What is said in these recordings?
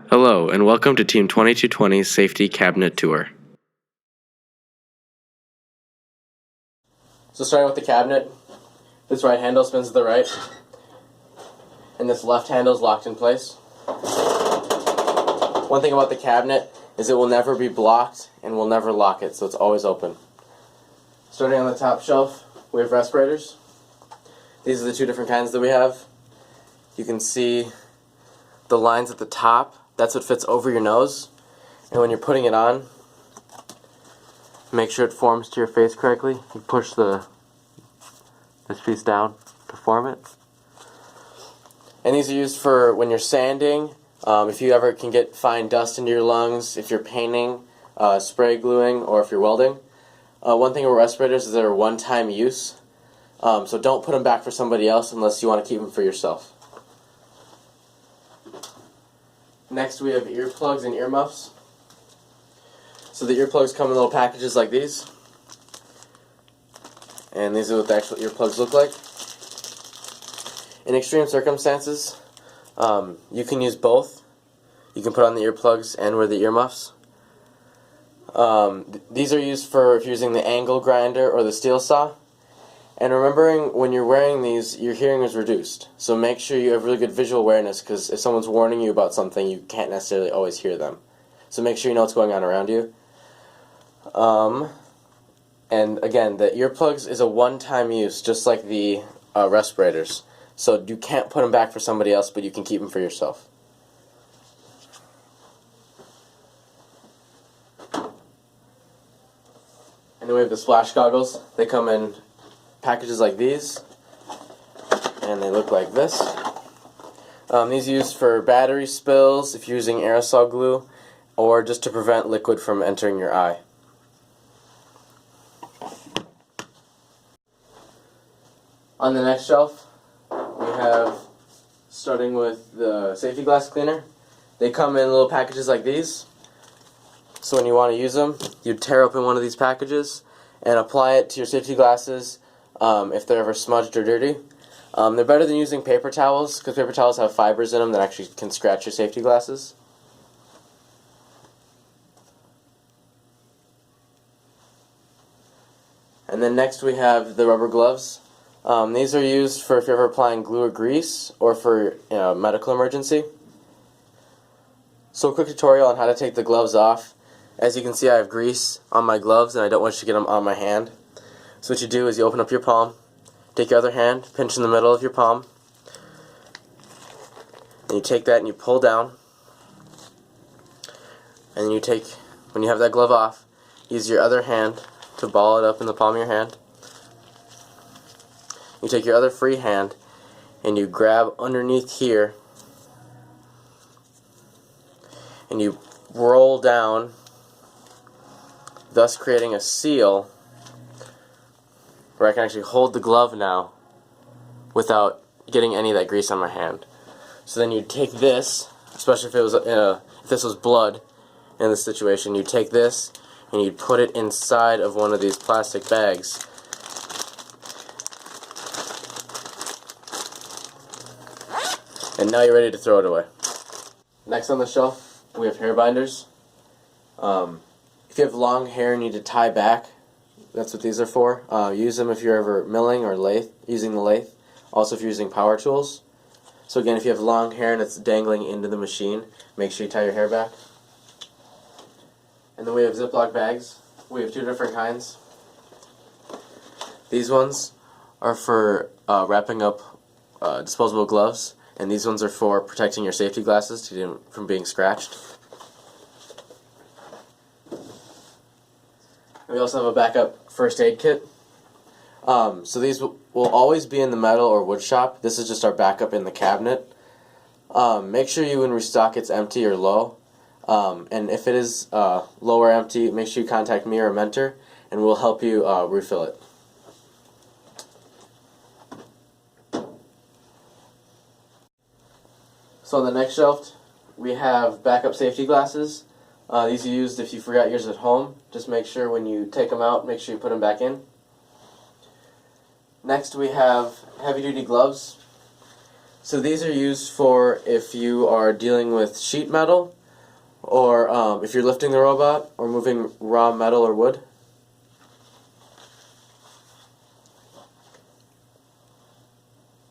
Hello, and welcome to Team 2220's Safety Cabinet Tour. So starting with the cabinet, this right handle spins to the right, and this left handle is locked in place. One thing about the cabinet is it will never be blocked and will never lock it, so it's always open. Starting on the top shelf, we have respirators. These are the two different kinds that we have. You can see the lines at the top. That's what fits over your nose. And when you're putting it on, make sure it forms to your face correctly. You push this piece down to form it. And these are used for when you're sanding, if you ever can get fine dust into your lungs, if you're painting, spray gluing, or if you're welding. One thing about respirators is they're one-time use. So don't put them back for somebody else unless you want to keep them for yourself. Next we have earplugs and earmuffs. So the earplugs come in little packages like these. And these are what the actual earplugs look like. In extreme circumstances, you can use both. You can put on the earplugs and wear the earmuffs. These are used for if you're using the angle grinder or the steel saw. And remembering when you're wearing these, your hearing is reduced. So make sure you have really good visual awareness, because if someone's warning you about something, you can't necessarily always hear them. So make sure you know what's going on around you. And again, the earplugs is a one-time use, just like the respirators. So you can't put them back for somebody else, but you can keep them for yourself. And then we have the splash goggles. They come in packages like these, and they look like this. These are used for battery spills, if you're using aerosol glue, or just to prevent liquid from entering your eye. On the next shelf, we have, starting with the safety glass cleaner. They come in little packages like these. So when you want to use them, you tear open one of these packages and apply it to your safety glasses if they're ever smudged or dirty. They're better than using paper towels, because paper towels have fibers in them that actually can scratch your safety glasses. And then next we have the rubber gloves. These are used for if you're ever applying glue or grease, or for a medical emergency. So a quick tutorial on how to take the gloves off. As you can see, I have grease on my gloves and I don't want you to get them on my hand. So what you do is you open up your palm, take your other hand, pinch in the middle of your palm, and you take that and you pull down. And then you take, when you have that glove off, use your other hand to ball it up in the palm of your hand. You take your other free hand and you grab underneath here and you roll down, thus creating a seal where I can actually hold the glove now without getting any of that grease on my hand. So then you take this, especially if it was if this was blood in this situation, you take this and you put it inside of one of these plastic bags. And now you're ready to throw it away. Next on the shelf, we have hair binders. If you have long hair and need to tie back, that's what these are for. Use them if you're ever milling or using the lathe. Also if you're using power tools. So again, if you have long hair and it's dangling into the machine, make sure you tie your hair back. And then we have Ziploc bags. We have two different kinds. These ones are for wrapping up disposable gloves, and these ones are for protecting your safety glasses from being scratched. And we also have a backup first aid kit. So these will always be in the metal or wood shop. This is just our backup in the cabinet. Make sure when restock it's empty or low. And if it is low or empty, make sure you contact me or a mentor, and we'll help you refill it. So on the next shelf, we have backup safety glasses. These are used if you forgot yours at home. Just make sure when you take them out, make sure you put them back in. Next we have heavy-duty gloves. So these are used for if you are dealing with sheet metal, or if you're lifting the robot or moving raw metal or wood.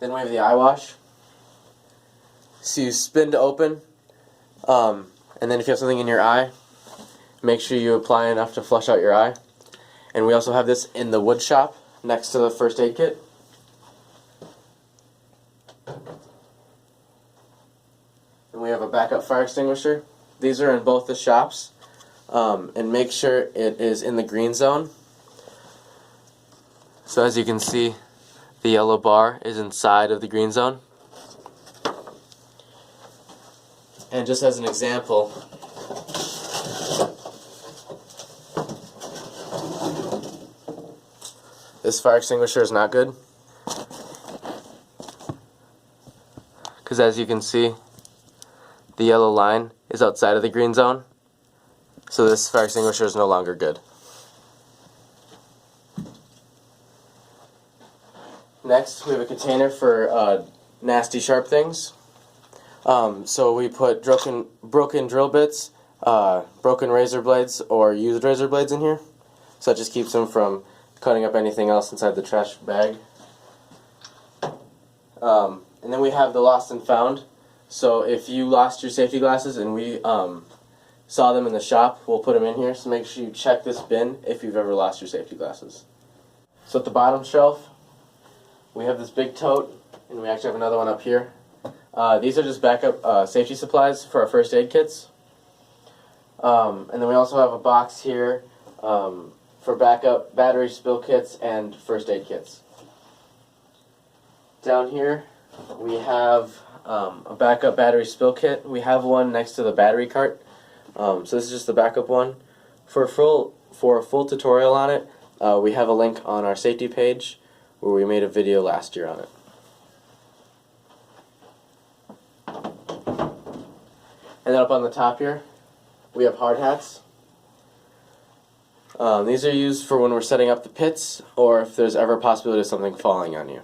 Then we have the eye wash. So you spin to open, and then if you have something in your eye, make sure you apply enough to flush out your eye. And we also have this in the wood shop next to the first aid kit. And we have a backup fire extinguisher. These are in both the shops. And make sure it is in the green zone. So as you can see, the yellow bar is inside of the green zone. And just as an example, this fire extinguisher is not good, because as you can see, the yellow line is outside of the green zone, so this fire extinguisher is no longer good. Next, we have a container for nasty sharp things. So we put broken drill bits, broken razor blades, or used razor blades in here. So that just keeps them from cutting up anything else inside the trash bag. And then we have the lost and found. So if you lost your safety glasses and we saw them in the shop, we'll put them in here. So make sure you check this bin if you've ever lost your safety glasses. So at the bottom shelf, we have this big tote, and we actually have another one up here. These are just backup safety supplies for our first aid kits. And then we also have a box here for backup battery spill kits and first aid kits. Down here we have a backup battery spill kit. We have one next to the battery cart. So this is just the backup one. For a full tutorial on it, we have a link on our safety page where we made a video last year on it. And then up on the top here, we have hard hats. These are used for when we're setting up the pits, or if there's ever a possibility of something falling on you.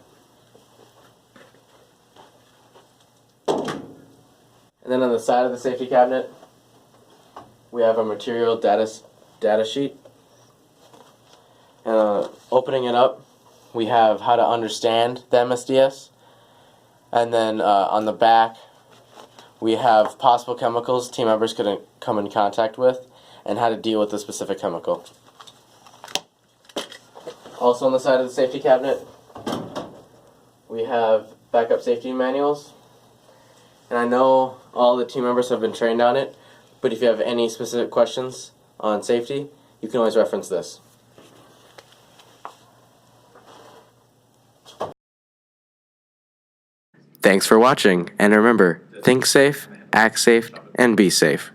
And then on the side of the safety cabinet, we have a material data sheet. And opening it up, we have how to understand the MSDS. And then on the back, we have possible chemicals team members could come in contact with, and how to deal with the specific chemical. Also on the side of the safety cabinet, we have backup safety manuals. And I know all the team members have been trained on it, but if you have any specific questions on safety, you can always reference this. Thanks for watching, and remember, think safe, act safe, and be safe.